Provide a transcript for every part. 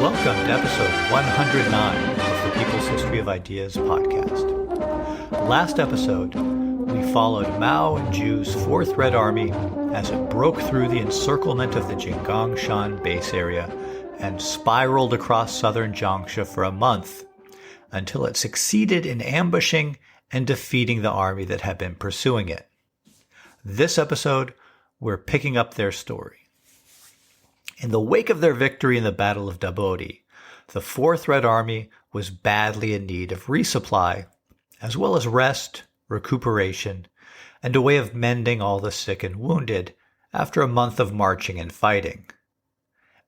Welcome to episode 109 of the People's History of Ideas podcast. Last episode, we followed Mao-Zhu's Fourth Red Army as it broke through the encirclement of the Jinggangshan base area and spiraled across southern Jiangsu for a month until it succeeded in ambushing and defeating the army that had been pursuing it. This episode, we're picking up their story. In the wake of their victory in the Battle of Dabodi, the Fourth Red Army was badly in need of resupply, as well as rest, recuperation, and a way of mending all the sick and wounded after a month of marching and fighting.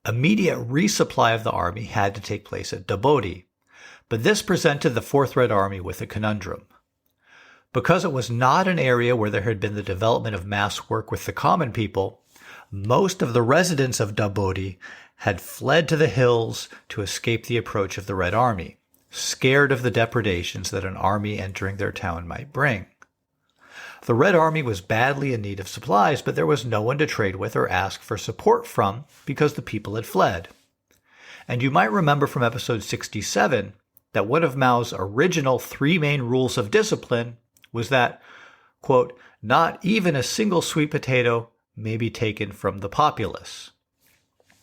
Immediate resupply of the army had to take place at Dabodi, but this presented the Fourth Red Army with a conundrum. Because it was not an area where there had been the development of mass work with the common people, most of the residents of Dabodi had fled to the hills to escape the approach of the Red Army, scared of the depredations that an army entering their town might bring. The Red Army was badly in need of supplies, but there was no one to trade with or ask for support from because the people had fled. And you might remember from episode 67 that one of Mao's original three main rules of discipline was that, quote, not even a single sweet potato may be taken from the populace.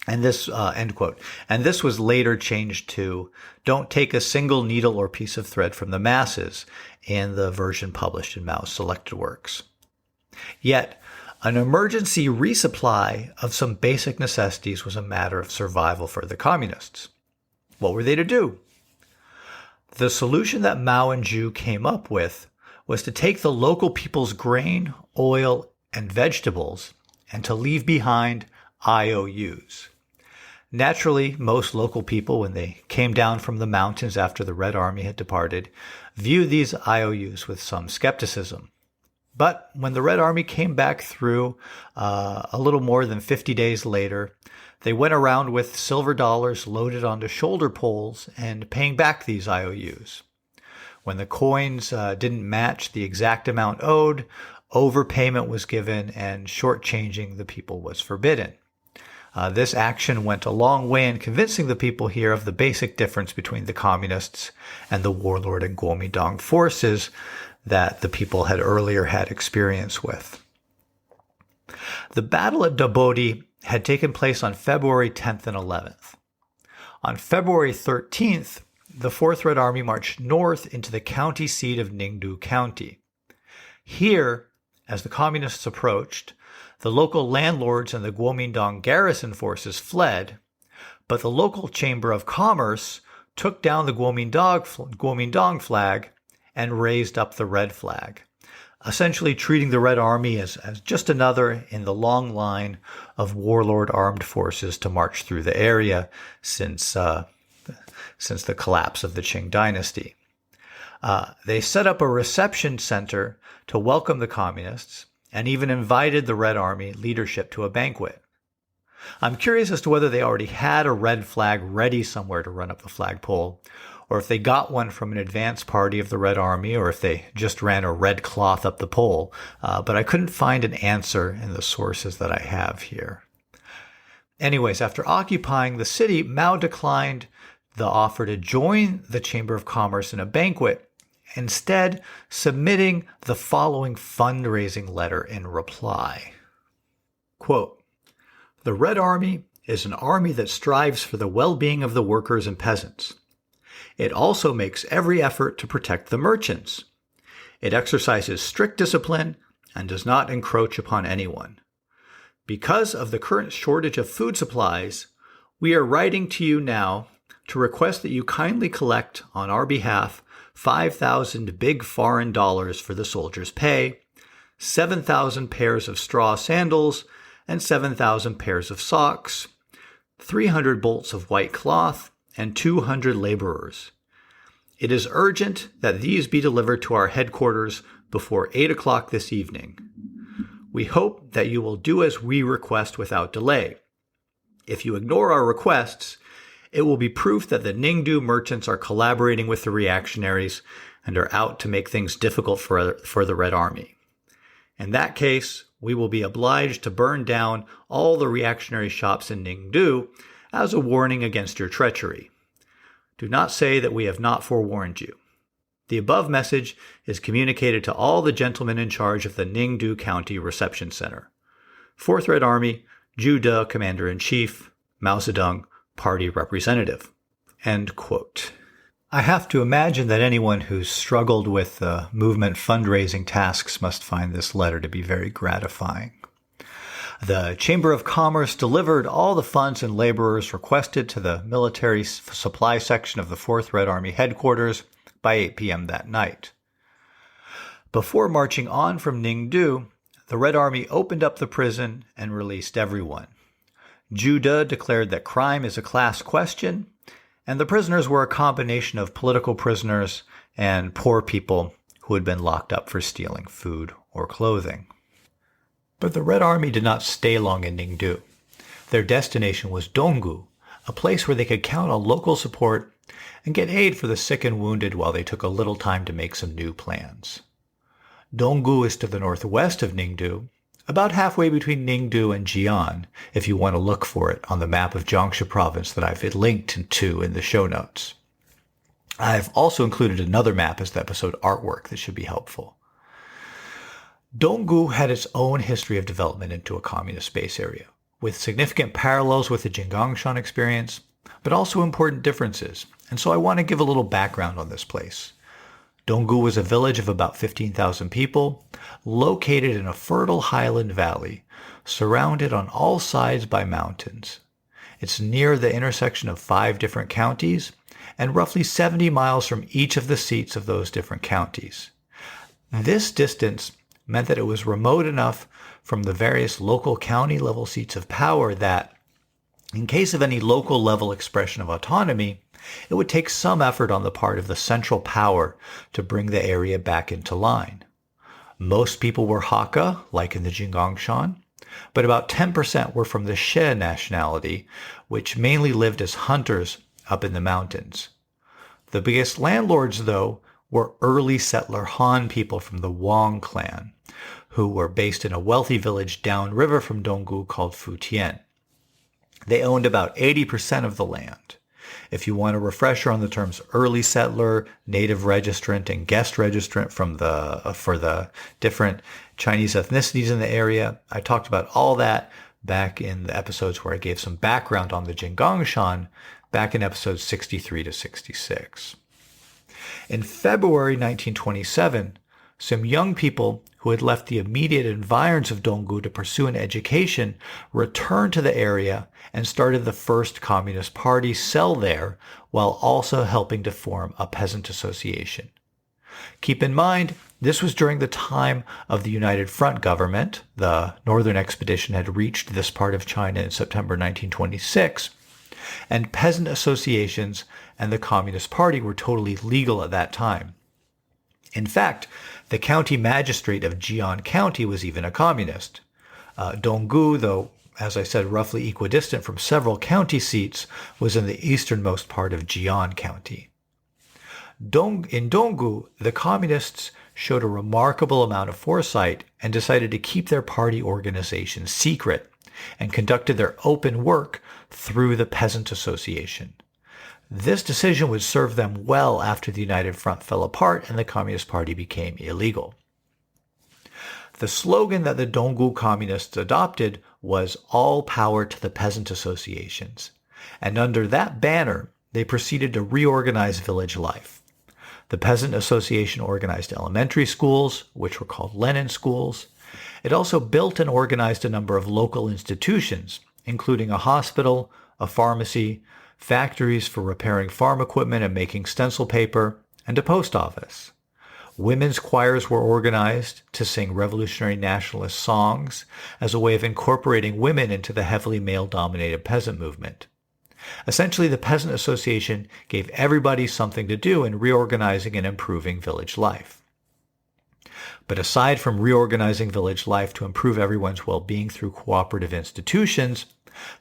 And this, end quote. And this was later changed to, don't take a single needle or piece of thread from the masses in the version published in Mao's selected works. Yet, an emergency resupply of some basic necessities was a matter of survival for the communists. What were they to do? The solution that Mao and Zhu came up with was to take the local people's grain, oil, and vegetables and to leave behind IOUs. Naturally, most local people, when they came down from the mountains after the Red Army had departed, viewed these IOUs with some skepticism. But when the Red Army came back through a little more than 50 days later, they went around with silver dollars loaded onto shoulder poles and paying back these IOUs. When the coins didn't match the exact amount owed, overpayment was given and shortchanging the people was forbidden. This action went a long way in convincing the people here of the basic difference between the communists and the warlord and Kuomintang forces that the people had earlier had experience with. The battle at Dabodi had taken place on February 10th and 11th. On February 13th, the Fourth Red Army marched north into the county seat of Ningdu County. Here, as the communists approached, the local landlords and the Kuomintang garrison forces fled, but the local Chamber of Commerce took down the Kuomintang flag and raised up the red flag, essentially treating the Red Army as just another in the long line of warlord armed forces to march through the area since the collapse of the Qing dynasty. They set up a reception center to welcome the communists and even invited the Red Army leadership to a banquet. I'm curious as to whether they already had a red flag ready somewhere to run up the flagpole, or if they got one from an advance party of the Red Army, or if they just ran a red cloth up the pole, but I couldn't find an answer in the sources that I have here. Anyways, after occupying the city, Mao declined the offer to join the Chamber of Commerce in a banquet, instead submitting the following fundraising letter in reply. Quote, the Red Army is an army that strives for the well-being of the workers and peasants. It also makes every effort to protect the merchants. It exercises strict discipline and does not encroach upon anyone. Because of the current shortage of food supplies, we are writing to you now to request that you kindly collect on our behalf 5,000 big foreign dollars for the soldiers' pay, 7,000 pairs of straw sandals, and 7,000 pairs of socks, 300 bolts of white cloth, and 200 laborers. It is urgent that these be delivered to our headquarters before 8 o'clock this evening. We hope that you will do as we request without delay. If you ignore our requests, it will be proof that the Ningdu merchants are collaborating with the reactionaries and are out to make things difficult for the Red Army. In that case, we will be obliged to burn down all the reactionary shops in Ningdu, as a warning against your treachery. Do not say that we have not forewarned you. The above message is communicated to all the gentlemen in charge of the Ningdu County Reception Center. 4th Red Army, Zhu De, Commander-in-Chief, Mao Zedong, Party Representative." End quote. I have to imagine that anyone who's struggled with movement fundraising tasks must find this letter to be very gratifying. The Chamber of Commerce delivered all the funds and laborers requested to the military supply section of the 4th Red Army headquarters by 8 p.m. that night. Before marching on from Ningdu, the Red Army opened up the prison and released everyone. Zhu De declared that crime is a class question, and the prisoners were a combination of political prisoners and poor people who had been locked up for stealing food or clothing. But the Red Army did not stay long in Ningdu. Their destination was Donggu, a place where they could count on local support and get aid for the sick and wounded while they took a little time to make some new plans. Donggu is to the northwest of Ningdu, about halfway between Ningdu and Ji'an, if you want to look for it on the map of Jiangsu province that I've linked to in the show notes. I've also included another map as the episode artwork that should be helpful. Donggu had its own history of development into a communist space area, with significant parallels with the Jinggangshan experience, but also important differences, and so I want to give a little background on this place. Donggu was a village of about 15,000 people, located in a fertile highland valley, surrounded on all sides by mountains. It's near the intersection of 5 different counties, and roughly 70 miles from each of the seats of those different counties. This distance meant that it was remote enough from the various local county level seats of power that, in case of any local level expression of autonomy, it would take some effort on the part of the central power to bring the area back into line. Most people were Hakka, like in the Jinggangshan, but about 10% were from the She nationality, which mainly lived as hunters up in the mountains. The biggest landlords, though, were early settler Han people from the Wang clan, who were based in a wealthy village downriver from Donggu called Futian. They owned about 80% of the land. If you want a refresher on the terms early settler, native registrant, and guest registrant for the different Chinese ethnicities in the area, I talked about all that back in the episodes where I gave some background on the Jinggangshan back in episodes 63 to 66. In February 1927, some young people who had left the immediate environs of Donggu to pursue an education returned to the area and started the first Communist Party cell there, while also helping to form a peasant association. Keep in mind, this was during the time of the United Front government. The Northern Expedition had reached this part of China in September 1926, and peasant associations and the Communist Party were totally legal at that time. In fact, the county magistrate of Ji'an County was even a communist. Donggu, though, as I said, roughly equidistant from several county seats, was in the easternmost part of Ji'an County. In Donggu, the communists showed a remarkable amount of foresight and decided to keep their party organization secret and conducted their open work through the Peasant Association. This decision would serve them well after the United Front fell apart and the Communist Party became illegal. The slogan that the Donggu communists adopted was "All power to the peasant associations," and under that banner, they proceeded to reorganize village life. The Peasant Association organized elementary schools, which were called Lenin schools. It also built and organized a number of local institutions, including a hospital, a pharmacy, factories for repairing farm equipment and making stencil paper, and a post office. Women's choirs were organized to sing revolutionary nationalist songs as a way of incorporating women into the heavily male-dominated peasant movement. Essentially, the Peasant Association gave everybody something to do in reorganizing and improving village life. But aside from reorganizing village life to improve everyone's well-being through cooperative institutions,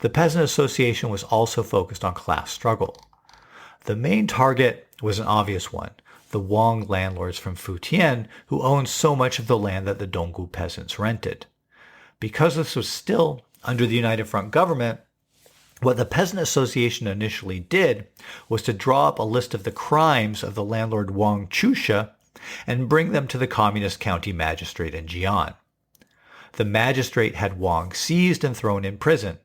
the Peasant Association was also focused on class struggle. The main target was an obvious one, the Wang landlords from Futian, who owned so much of the land that the Donggu peasants rented. Because this was still under the United Front government, What the Peasant Association initially did was to draw up a list of the crimes of the landlord Wang Chuxi and bring them to the communist county magistrate in Ji'an. The magistrate had Wang seized and thrown in prison.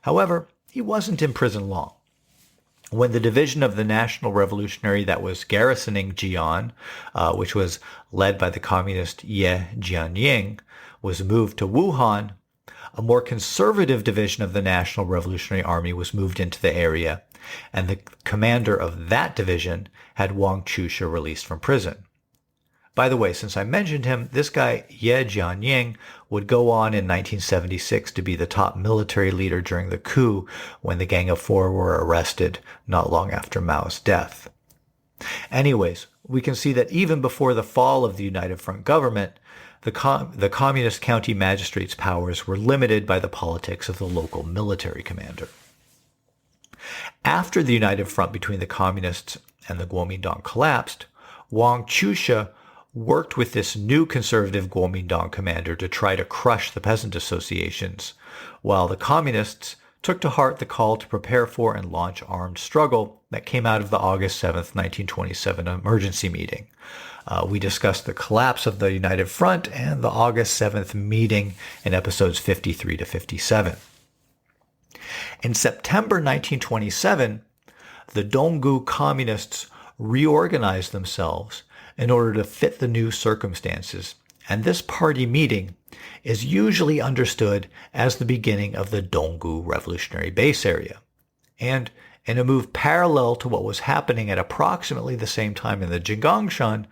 However, he wasn't in prison long. When the division of the National Revolutionary that was garrisoning Ji'an, which was led by the communist Jianying, was moved to Wuhan, a more conservative division of the National Revolutionary Army was moved into the area, and the commander of that division had Wang Chuxi released from prison. By the way, since I mentioned him, this guy, Jianying, would go on in 1976 to be the top military leader during the coup when the Gang of Four were arrested not long after Mao's death. Anyways, we can see that even before the fall of the United Front government, the communist county magistrate's powers were limited by the politics of the local military commander. After the United Front between the communists and the Kuomintang collapsed, Wang Chuxi worked with this new conservative Kuomintang commander to try to crush the peasant associations, while the communists took to heart the call to prepare for and launch armed struggle that came out of the August 7, 1927 emergency meeting. We discussed the collapse of the United Front and the August 7th meeting in episodes 53 to 57. In September 1927, the Donggu communists reorganized themselves in order to fit the new circumstances, and this party meeting is usually understood as the beginning of the Donggu revolutionary base area. And in a move parallel to what was happening at approximately the same time in the Jinggangshan,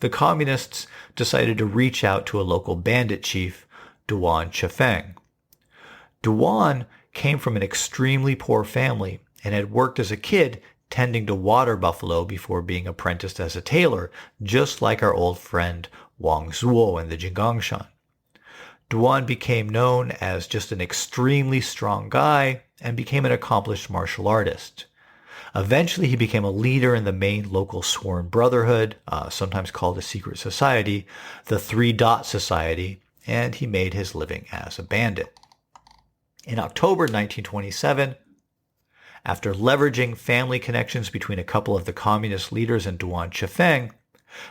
the communists decided to reach out to a local bandit chief, Duan Qifeng. Duan came from an extremely poor family and had worked as a kid tending to water buffalo before being apprenticed as a tailor, just like our old friend Wang Zuo in the Jinggangshan. Duan became known as just an extremely strong guy and became an accomplished martial artist. Eventually, he became a leader in the main local sworn brotherhood, sometimes called a secret society, the Three Dot Society, and he made his living as a bandit. In October 1927, after leveraging family connections between a couple of the communist leaders and Duan Qifeng,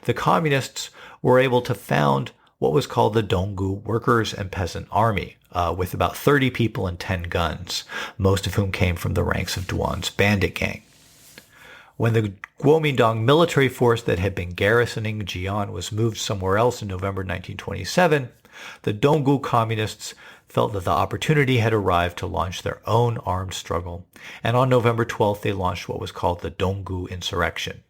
the communists were able to found what was called the Donggu Workers and Peasant Army, with about 30 people and 10 guns, most of whom came from the ranks of Duan's bandit gang. When the Kuomintang military force that had been garrisoning Ji'an was moved somewhere else in November 1927, the Donggu communists felt that the opportunity had arrived to launch their own armed struggle, and on November 12th they launched what was called the Donggu insurrection.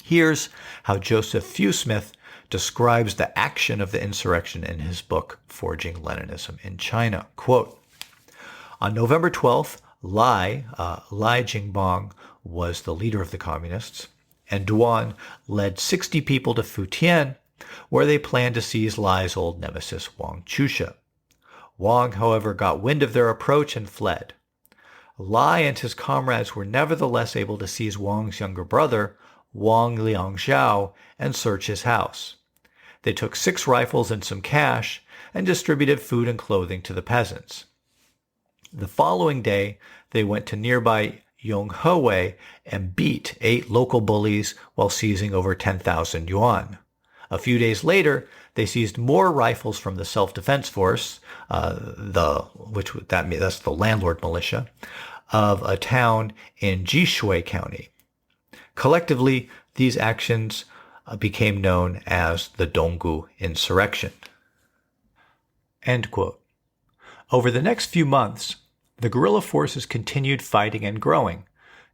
Here's how Joseph Fewsmith describes the action of the insurrection in his book, Forging Leninism in China. Quote, on November 12th, Lai Jingbang was the leader of the communists, and Duan led 60 people to Futian, where they planned to seize Lai's old nemesis, Wang Chuxi. Wang, however, got wind of their approach and fled. Lai and his comrades were nevertheless able to seize Wang's younger brother, Wang Liangzhao, and search his house. They took 6 rifles and some cash and distributed food and clothing to the peasants. The following day, they went to nearby Yonghe and beat 8 local bullies while seizing over 10,000 yuan. A few days later, they seized more rifles from the self-defense force, that's the landlord militia, of a town in Jishui County. Collectively, these actions became known as the Donggu insurrection. End quote. Over the next few months, the guerrilla forces continued fighting and growing,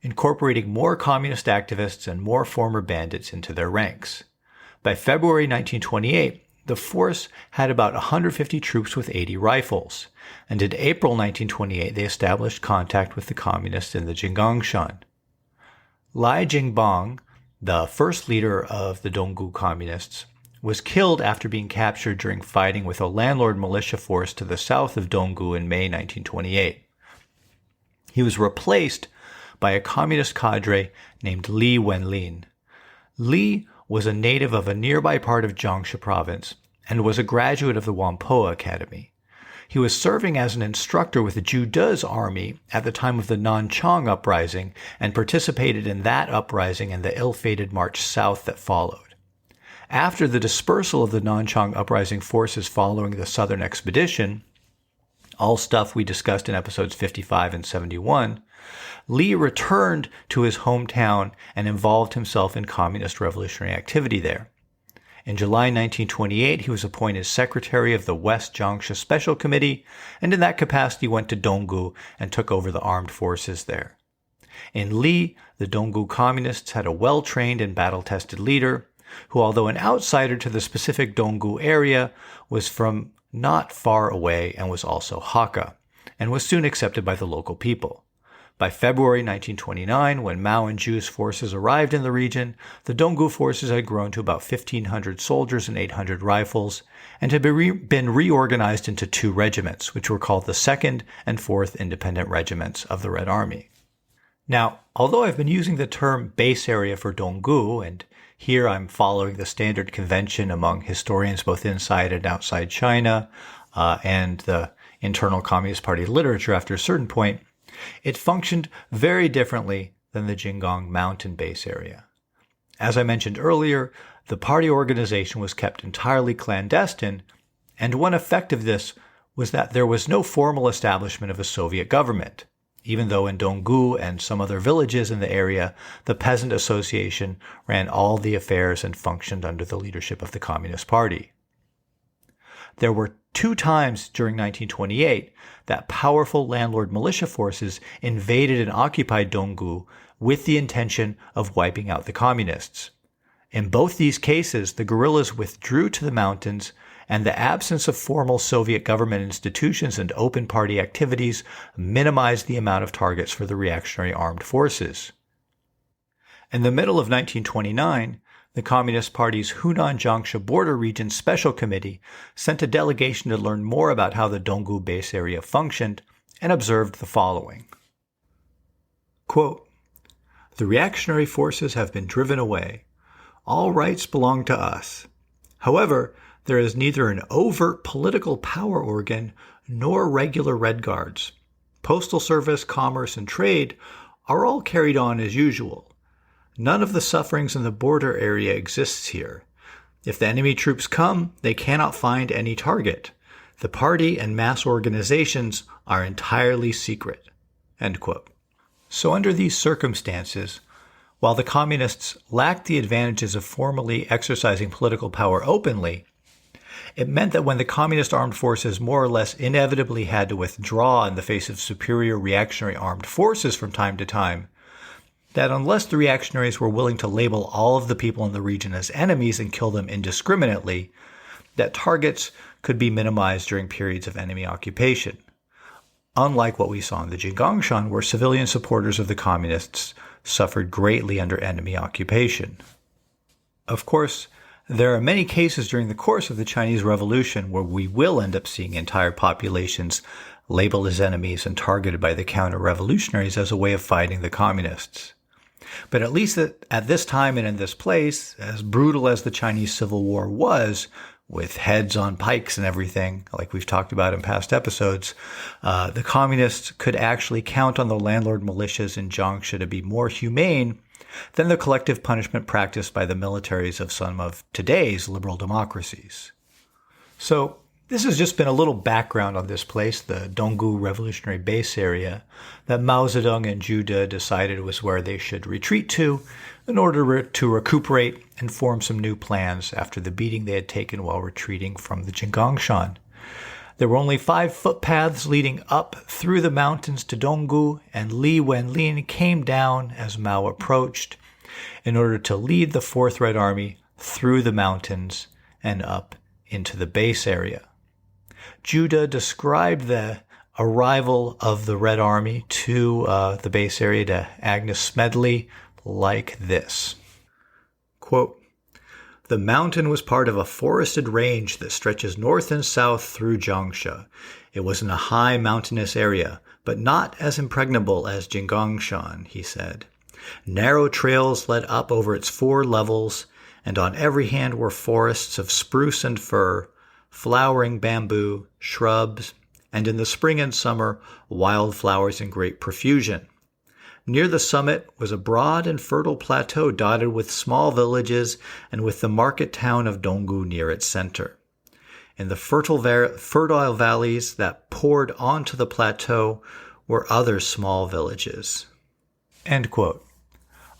incorporating more communist activists and more former bandits into their ranks. By February 1928, the force had about 150 troops with 80 rifles, and in April 1928 they established contact with the communists in the Jinggangshan. Lai Jingbang, the first leader of the Donggu communists, was killed after being captured during fighting with a landlord militia force to the south of Donggu in May 1928. He was replaced by a communist cadre named Li Wenlin. Li was a native of a nearby part of Jiangsu province and was a graduate of the Whampoa Academy. He was serving as an instructor with the Zhu De's army at the time of the Nanchang uprising and participated in that uprising and the ill-fated march south that followed. After the dispersal of the Nanchang uprising forces following the southern expedition, all stuff we discussed in episodes 55 and 71, Li returned to his hometown and involved himself in communist revolutionary activity there. In July 1928, he was appointed secretary of the West Jiangxia Special Committee, and in that capacity went to Donggu and took over the armed forces there. In Li, the Donggu communists had a well-trained and battle-tested leader, who, although an outsider to the specific Donggu area, was from not far away and was also Hakka, and was soon accepted by the local people. By February 1929, when Mao and Zhu's forces arrived in the region, the Donggu forces had grown to about 1,500 soldiers and 800 rifles, and had been reorganized into 2 regiments, which were called the 2nd and 4th Independent Regiments of the Red Army. Now, although I've been using the term base area for Donggu, and here I'm following the standard convention among historians both inside and outside China, and the internal Communist Party literature after a certain point, it functioned very differently than the Jinggang mountain base area. As I mentioned earlier, the party organization was kept entirely clandestine, and one effect of this was that there was no formal establishment of a Soviet government, even though in Donggu and some other villages in the area, the Peasant Association ran all the affairs and functioned under the leadership of the Communist Party. There were 2 times during 1928 that powerful landlord militia forces invaded and occupied Donggu with the intention of wiping out the communists. In both these cases, the guerrillas withdrew to the mountains, and the absence of formal Soviet government institutions and open party activities minimized the amount of targets for the reactionary armed forces. In the middle of 1929, the Communist Party's Hunan Jiangxia Border Region Special Committee sent a delegation to learn more about how the Donggu base area functioned and observed the following. Quote, "The reactionary forces have been driven away. All rights belong to us. However, there is neither an overt political power organ nor regular Red Guards. Postal service, commerce, and trade are all carried on as usual. None of the sufferings in the border area exists here. If the enemy troops come, they cannot find any target. The party and mass organizations are entirely secret." End quote. So under these circumstances, while the communists lacked the advantages of formally exercising political power openly, it meant that when the communist armed forces more or less inevitably had to withdraw in the face of superior reactionary armed forces from time to time, that unless the reactionaries were willing to label all of the people in the region as enemies and kill them indiscriminately, that targets could be minimized during periods of enemy occupation, unlike what we saw in the Jinggangshan, where civilian supporters of the communists suffered greatly under enemy occupation. Of course, there are many cases during the course of the Chinese Revolution where we will end up seeing entire populations labeled as enemies and targeted by the counter-revolutionaries as a way of fighting the communists. But at least at this time and in this place, as brutal as the Chinese Civil War was, with heads on pikes and everything, like we've talked about in past episodes, the communists could actually count on the landlord militias in Jiangxia to be more humane than the collective punishment practiced by the militaries of some of today's liberal democracies. So this has just been a little background on this place, the Donggu Revolutionary Base area, that Mao Zedong and Zhu De decided was where they should retreat to in order to recuperate and form some new plans after the beating they had taken while retreating from the Jinggangshan. There were only 5 footpaths leading up through the mountains to Donggu, and Li Wenlin came down as Mao approached in order to lead the 4th Red Army through the mountains and up into the base area. Zhu De described the arrival of the Red Army to the base area to Agnes Smedley like this. Quote, "The mountain was part of a forested range that stretches north and south through Jiangxia. It was in a high mountainous area, but not as impregnable as Jinggangshan," he said. "Narrow trails led up over its 4 levels, and on every hand were forests of spruce and fir, flowering bamboo, shrubs, and in the spring and summer, wildflowers in great profusion. Near the summit was a broad and fertile plateau dotted with small villages and with the market town of Donggu near its center. In the fertile valleys that poured onto the plateau were other small villages. End quote.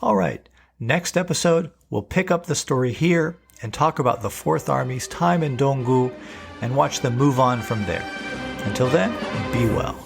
All right, next episode, we'll pick up the story here and talk about the Fourth Army's time in Donggu and watch them move on from there. Until then, be well.